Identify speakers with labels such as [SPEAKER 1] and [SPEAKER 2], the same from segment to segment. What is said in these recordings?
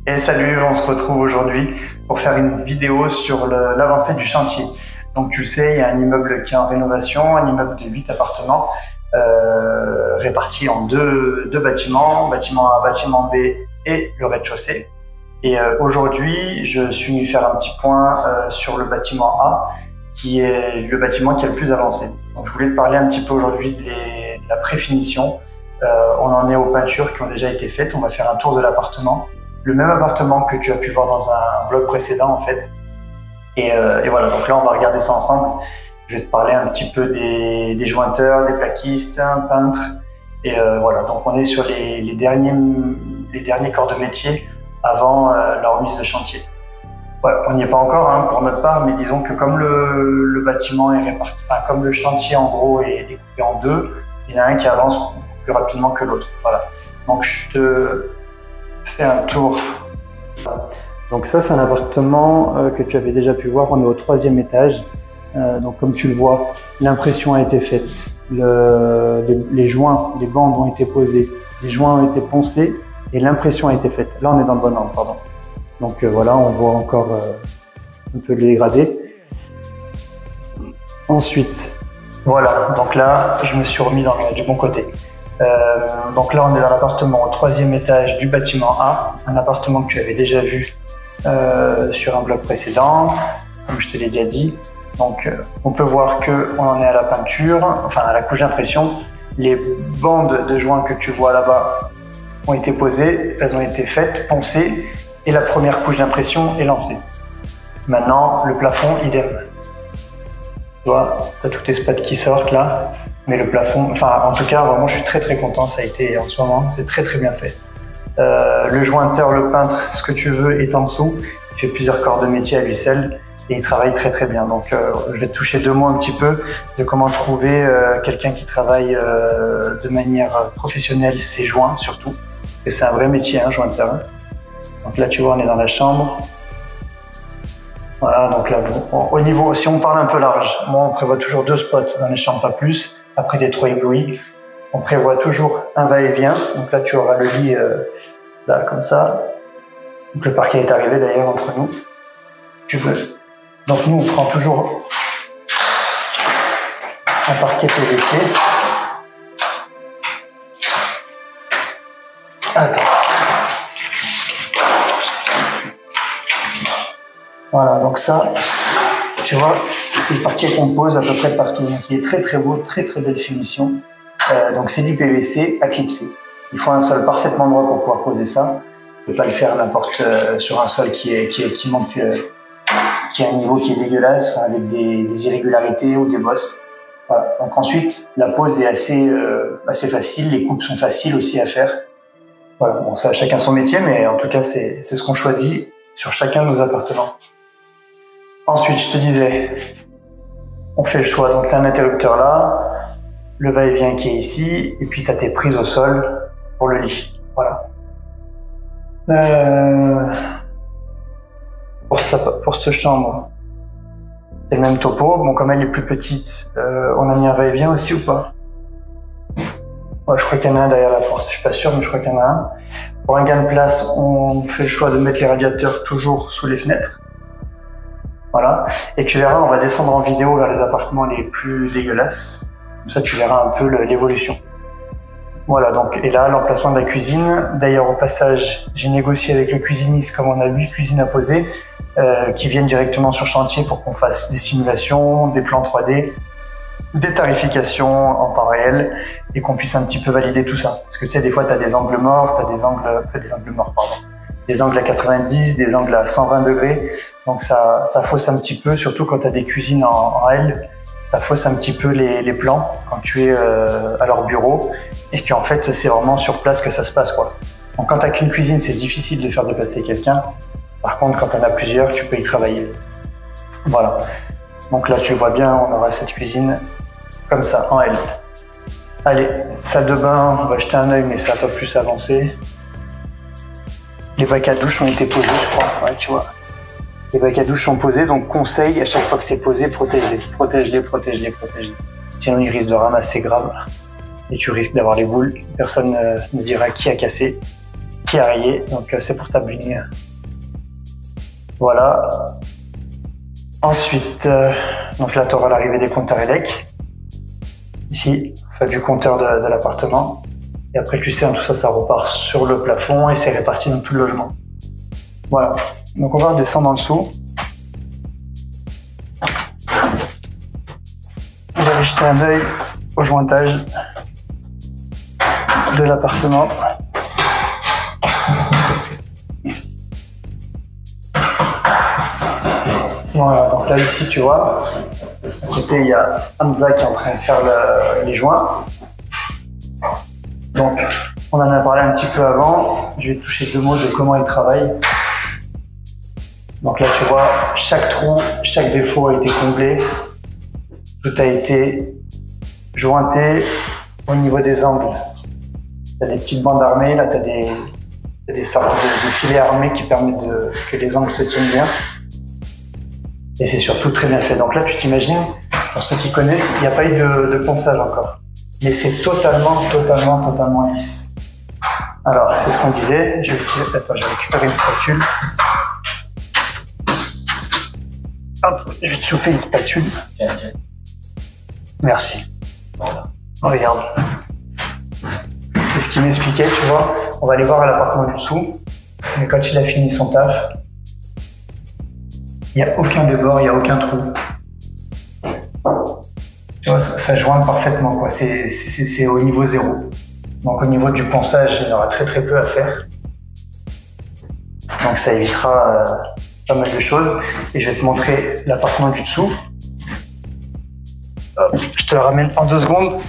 [SPEAKER 1] Et salut, on se retrouve aujourd'hui pour faire une vidéo sur l'avancée du chantier. Donc tu le sais, il y a un immeuble qui est en rénovation, un immeuble de 8 appartements répartis en deux bâtiments, bâtiment A, bâtiment B et le rez-de-chaussée. Et aujourd'hui, je suis venu faire un petit point sur le bâtiment A, qui est le bâtiment qui est le plus avancé. Donc je voulais te parler un petit peu aujourd'hui de la préfinition. On en est aux peintures qui ont déjà été faites. On va faire un tour de l'appartement. Le même appartement que tu as pu voir dans un vlog précédent en fait. Et voilà, donc là on va regarder ça ensemble. Je vais te parler un petit peu des jointeurs, des plaquistes, peintres. Et voilà, donc on est sur les derniers corps de métier avant la remise de chantier. Voilà, on n'y est pas encore hein, pour notre part, mais disons que comme le bâtiment est réparti, enfin, comme le chantier en gros est coupé en deux, il y en a un qui avance plus rapidement que l'autre. Voilà. Donc je te fais un tour. Donc ça c'est un appartement que tu avais déjà pu voir, on est au 3e étage. Donc comme tu le vois, l'impression a été faite, les joints, les bandes ont été posées, les joints ont été poncés et l'impression a été faite. Là on est dans le bon ordre, pardon. Donc voilà, on voit encore un peu le dégradé. Ensuite, voilà, donc là je me suis remis du bon côté. Donc là on est dans l'appartement au 3e étage du bâtiment A, un appartement que tu avais déjà vu sur un blog précédent, comme je te l'ai déjà dit. Donc on peut voir qu'on en est à la peinture, enfin à la couche d'impression. Les bandes de joints que tu vois là-bas ont été posées, elles ont été faites, poncées, et la première couche d'impression est lancée. Maintenant, le plafond, idem. Tu vois, tu as tous tes spats qui sortent là, mais le plafond, enfin en tout cas, vraiment je suis très content, ça a été en ce moment, c'est très bien fait. Le jointeur, le peintre, ce que tu veux est en dessous, il fait plusieurs corps de métier à lui seul, et il travaille très bien. Donc je vais te toucher 2 mots un petit peu de comment trouver quelqu'un qui travaille de manière professionnelle ses joints surtout, et c'est un vrai métier, hein, jointeur. Donc là tu vois on est dans la chambre. Voilà, donc là bon, au niveau, si on parle un peu large, moi on prévoit toujours 2 spots dans les chambres, pas plus, après t'es trop ébloui. On prévoit toujours un va-et-vient, donc là tu auras le lit là comme ça. Donc le parquet est arrivé d'ailleurs entre nous, tu veux. Donc nous on prend toujours un parquet PVC. Attends. Voilà, donc ça, tu vois, c'est le parquet qu'on pose à peu près partout. Donc il est très beau, très belle finition. Donc c'est du PVC à clipser. Il faut un sol parfaitement droit pour pouvoir poser ça. On ne peut pas le faire n'importe sur un sol qui manque, qui a un niveau qui est dégueulasse, enfin, avec des irrégularités ou des bosses. Voilà. Donc ensuite, la pose est assez facile, les coupes sont faciles aussi à faire. Voilà, bon ça chacun son métier, mais en tout cas c'est ce qu'on choisit sur chacun de nos appartements. Ensuite, je te disais, on fait le choix. Donc, tu as un interrupteur là, le va-et-vient qui est ici, et puis tu as tes prises au sol pour le lit. Voilà. Pour cette chambre, c'est le même topo. Bon, comme elle est plus petite, on a mis un va-et-vient aussi ou pas? Ouais, je crois qu'il y en a un derrière la porte. Je suis pas sûr, mais je crois qu'il y en a un. Pour un gain de place, on fait le choix de mettre les radiateurs toujours sous les fenêtres. Voilà. Et tu verras, on va descendre en vidéo vers les appartements les plus dégueulasses. Comme ça, tu verras un peu l'évolution. Voilà, donc, et là, l'emplacement de la cuisine. D'ailleurs, au passage, j'ai négocié avec le cuisiniste, comme on a 8 cuisines à poser, qui viennent directement sur chantier pour qu'on fasse des simulations, des plans 3D, des tarifications en temps réel, et qu'on puisse un petit peu valider tout ça. Parce que tu sais, des fois, tu as des angles morts, tu as des angles à 90, des angles à 120 degrés. Donc ça fausse un petit peu, surtout quand tu as des cuisines en L, ça fausse un petit peu les plans quand tu es à leur bureau, et qu'en fait, c'est vraiment sur place que ça se passe, quoi. Donc quand tu n'as qu'une cuisine, c'est difficile de faire déplacer quelqu'un. Par contre, quand tu en as plusieurs, tu peux y travailler. Voilà. Donc là, tu vois bien, on aura cette cuisine comme ça, en L. Allez, salle de bain, on va jeter un œil, mais ça n'a pas plus avancé. Les bacs à douche ont été posés, je crois. Ouais, tu vois. Les bacs à douche sont posés, donc conseil, à chaque fois que c'est posé, protège-les. Protège-les. Sinon, ils risquent de ramasser grave. Et tu risques d'avoir les boules. Personne ne dira qui a cassé. qui est rayé, donc c'est pour ta bling. Voilà. Ensuite, donc là tu auras l'arrivée des compteurs élec. Ici, du compteur de l'appartement. Et après tu sais, tout ça, ça repart sur le plafond et c'est réparti dans tout le logement. Voilà. Donc on va redescendre en dessous. On va aller jeter un œil au jointage de l'appartement. Voilà, donc là ici tu vois, à côté il y a Hamza qui est en train de faire les joints. Donc on en a parlé un petit peu avant, je vais toucher deux mots de comment il travaille. Donc là tu vois, chaque trou, chaque défaut a été comblé, tout a été jointé au niveau des angles. Tu as des petites bandes armées, là tu as des sortes de filets armés qui permettent que les angles se tiennent bien. Et c'est surtout très bien fait. Donc là, tu t'imagines, pour ceux qui connaissent, il n'y a pas eu de ponçage encore. Mais c'est totalement lisse. Alors, c'est ce qu'on disait. Attends, je vais récupérer une spatule. Hop, je vais te choper une spatule. Merci. Voilà. Regarde. C'est ce qu'il m'expliquait, tu vois. On va aller voir à l'appartement du dessous. Mais quand il a fini son taf, il n'y a aucun débord, il n'y a aucun trou. Tu vois, ça joint parfaitement, quoi. C'est au niveau 0. Donc au niveau du ponçage, il y aura très peu à faire. Donc ça évitera pas mal de choses. Et je vais te montrer l'appartement du dessous. Hop, je te le ramène en 2 secondes.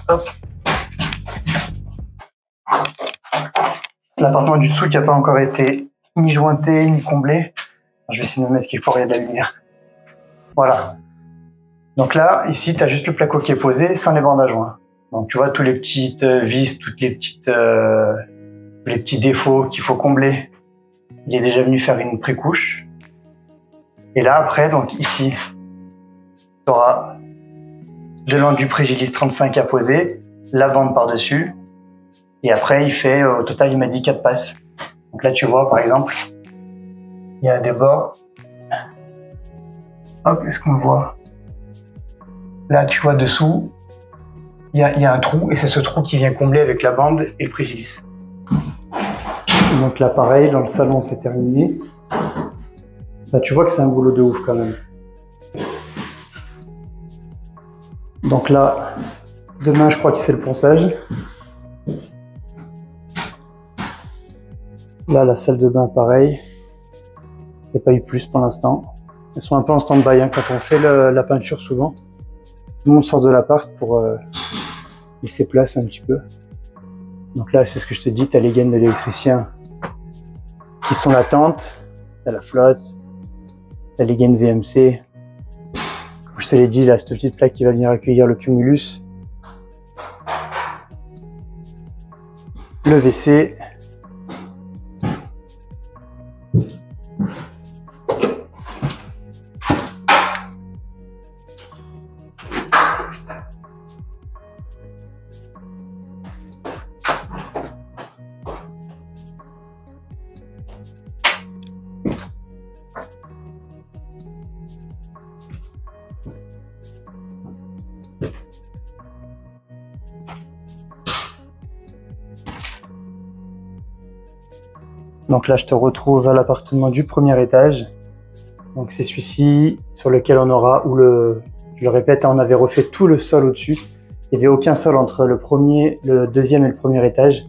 [SPEAKER 1] Hop. L'appartement du dessous qui n'a pas encore été ni jointé, ni comblé. Je vais essayer de me mettre quelque part où il y a de la lumière. Voilà. Donc là, ici, tu as juste le placo qui est posé sans les bandes à joint. Donc tu vois, tous les petites vis, tous les petits défauts qu'il faut combler. Il est déjà venu faire une pré-couche. Et là, après, donc ici, tu auras de l'enduit Prégillis 35 à poser, la bande par-dessus. Et après, au total, il m'a dit 4 passes. Donc là, tu vois, par exemple, il y a des bords. Hop, est-ce qu'on voit? Là, tu vois dessous, il y a un trou et c'est ce trou qui vient combler avec la bande et le Prégillis. Donc là, pareil, dans le salon, c'est terminé. Là, tu vois que c'est un boulot de ouf quand même. Donc là, demain, je crois que c'est le ponçage. Là, la salle de bain, pareil. Il n'y a pas eu plus pour l'instant. Elles sont un peu en stand-by hein, quand on fait la peinture souvent. Tout le monde sort de l'appart pour laisser place un petit peu. Donc là, c'est ce que je te dis, tu as les gaines de l'électricien qui sont latentes. Tu as la flotte, tu as les gaines VMC. Comme je te l'ai dit, là, cette petite plaque qui va venir accueillir le cumulus. Le WC. Donc là, je te retrouve à l'appartement du premier étage. Donc c'est celui-ci sur lequel on aura, je le répète, on avait refait tout le sol au-dessus. Il n'y avait aucun sol entre le deuxième et le premier étage.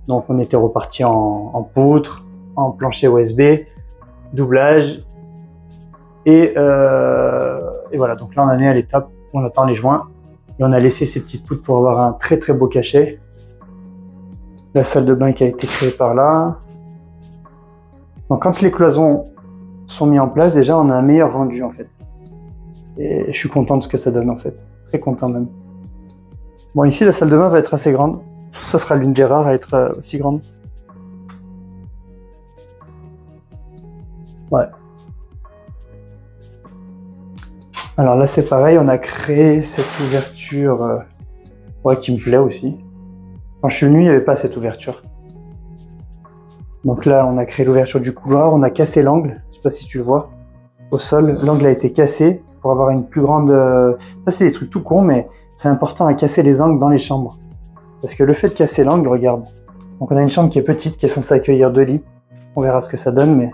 [SPEAKER 1] Donc on était reparti en poutre, en plancher OSB, doublage. Et voilà, donc là on en est à l'étape où on attend les joints. Et on a laissé ces petites poutres pour avoir un très beau cachet. La salle de bain qui a été créée par là. Donc quand les cloisons sont mises en place, déjà on a un meilleur rendu en fait. Et je suis content de ce que ça donne en fait. Très content même. Bon, ici la salle de bain va être assez grande. Ça sera l'une des rares à être aussi grande. Ouais. Alors là c'est pareil, on a créé cette ouverture qui me plaît aussi. Quand je suis venu, il n'y avait pas cette ouverture. Donc là, on a créé l'ouverture du couloir, on a cassé l'angle, je sais pas si tu le vois, au sol, l'angle a été cassé pour avoir une plus grande... Ça, c'est des trucs tout cons, mais c'est important à casser les angles dans les chambres. Parce que le fait de casser l'angle, regarde, donc on a une chambre qui est petite, qui est censée accueillir 2 lits, on verra ce que ça donne, mais...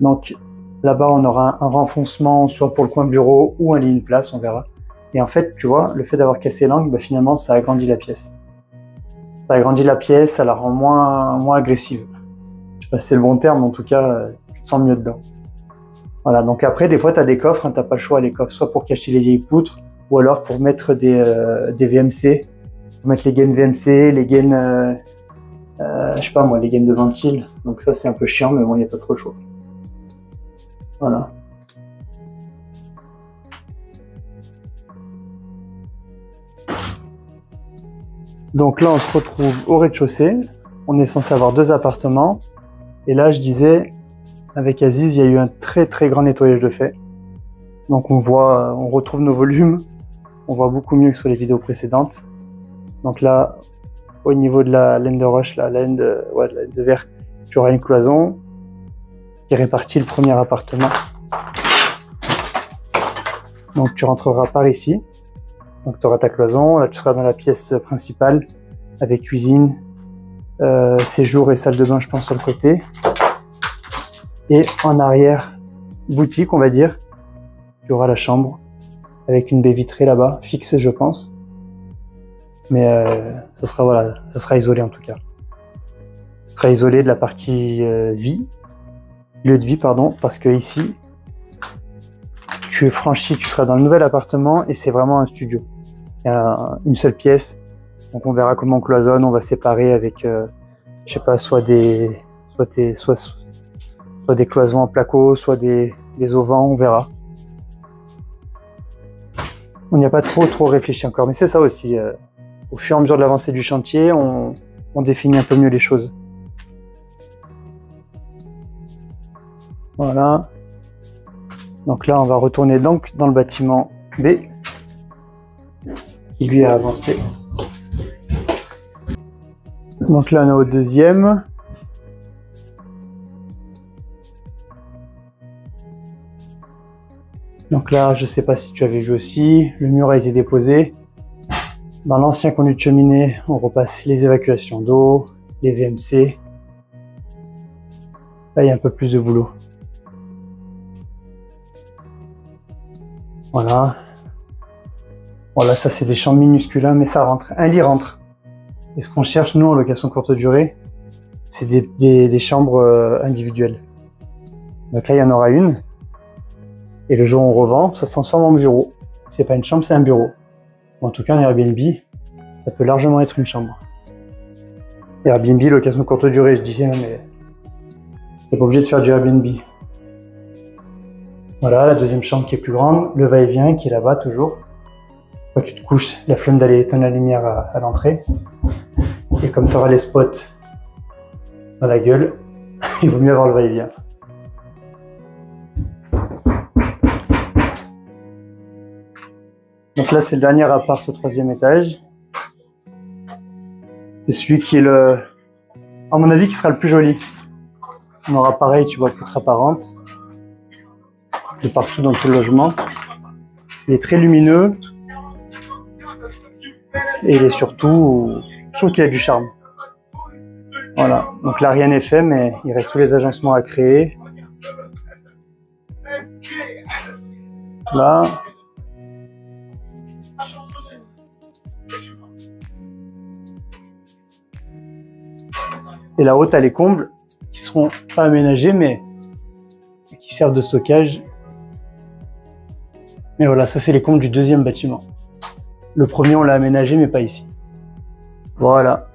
[SPEAKER 1] Donc là-bas, on aura un renfoncement, soit pour le coin bureau, ou un lit, une place, on verra. Et en fait, tu vois, le fait d'avoir cassé l'angle, bah, finalement, ça agrandit la pièce. Ça agrandit la pièce, ça la rend moins agressive. Je sais pas si c'est le bon terme, mais en tout cas, tu te sens mieux dedans. Voilà, donc après, des fois, tu as des coffres, hein, tu n'as pas le choix, les coffres, soit pour cacher les vieilles poutres, ou alors pour mettre des VMC, pour mettre les gaines VMC, les gaines, je sais pas moi, les gaines de ventile. Donc ça, c'est un peu chiant, mais bon, il n'y a pas trop le choix. Voilà. Donc là, on se retrouve au rez-de-chaussée. On est censé avoir 2 appartements. Et là, je disais, avec Aziz, il y a eu un très très grand nettoyage de fait. Donc on retrouve nos volumes. On voit beaucoup mieux que sur les vidéos précédentes. Donc là, au niveau de la laine de roche, la laine de verre, tu auras une cloison qui répartit le premier appartement. Donc tu rentreras par ici. Donc tu auras ta cloison, là tu seras dans la pièce principale avec cuisine, séjour et salle de bain je pense sur le côté. Et en arrière, boutique on va dire, tu auras la chambre avec une baie vitrée là-bas, fixe je pense. Mais ça sera voilà, ça sera isolé en tout cas. Ça sera isolé de la partie lieu de vie pardon, parce que ici, tu franchis, tu seras dans le nouvel appartement et c'est vraiment un studio. Il y a une seule pièce, donc on verra comment on cloisonne, on va séparer avec, je sais pas, soit des cloisons en placo, soit des auvents, on verra. On n'y a pas trop réfléchi encore, mais c'est ça aussi. Au fur et à mesure de l'avancée du chantier, on définit un peu mieux les choses. Voilà. Donc là, on va retourner donc dans le bâtiment B, qui lui a avancé. Donc là, on est au deuxième. Donc là, je sais pas si tu avais vu aussi, le mur a été déposé. Dans l'ancien conduit de cheminée, on repasse les évacuations d'eau, les VMC. Là, il y a un peu plus de boulot. Voilà. Voilà, ça c'est des chambres minuscules, hein, mais ça rentre. Un lit rentre. Et ce qu'on cherche, nous, en location courte durée, c'est des chambres individuelles. Donc là, il y en aura une. Et le jour où on revend, ça se transforme en bureau. C'est pas une chambre, c'est un bureau. En tout cas, un Airbnb, ça peut largement être une chambre. Airbnb, location courte durée, je disais, mais t'es pas obligé de faire du Airbnb. Voilà, la deuxième chambre qui est plus grande, le va-et-vient qui est là-bas toujours. Quand tu te couches, la flemme d'aller éteindre la lumière à l'entrée. Et comme tu auras les spots dans la gueule, il vaut mieux avoir le va-et-vient. Donc là, c'est le dernier appart au 3e étage. C'est celui qui est à mon avis, qui sera le plus joli. On aura pareil, tu vois, poutre apparente. De partout dans tout le logement. Il est très lumineux. Et il est surtout, je trouve qu'il a du charme. Voilà, donc là rien n'est fait, mais il reste tous les agencements à créer. Là. Et là-haut, tu as les combles qui seront pas aménagés, mais qui servent de stockage. Et voilà, ça c'est les combles du deuxième bâtiment. Le premier, on l'a aménagé, mais pas ici. Voilà.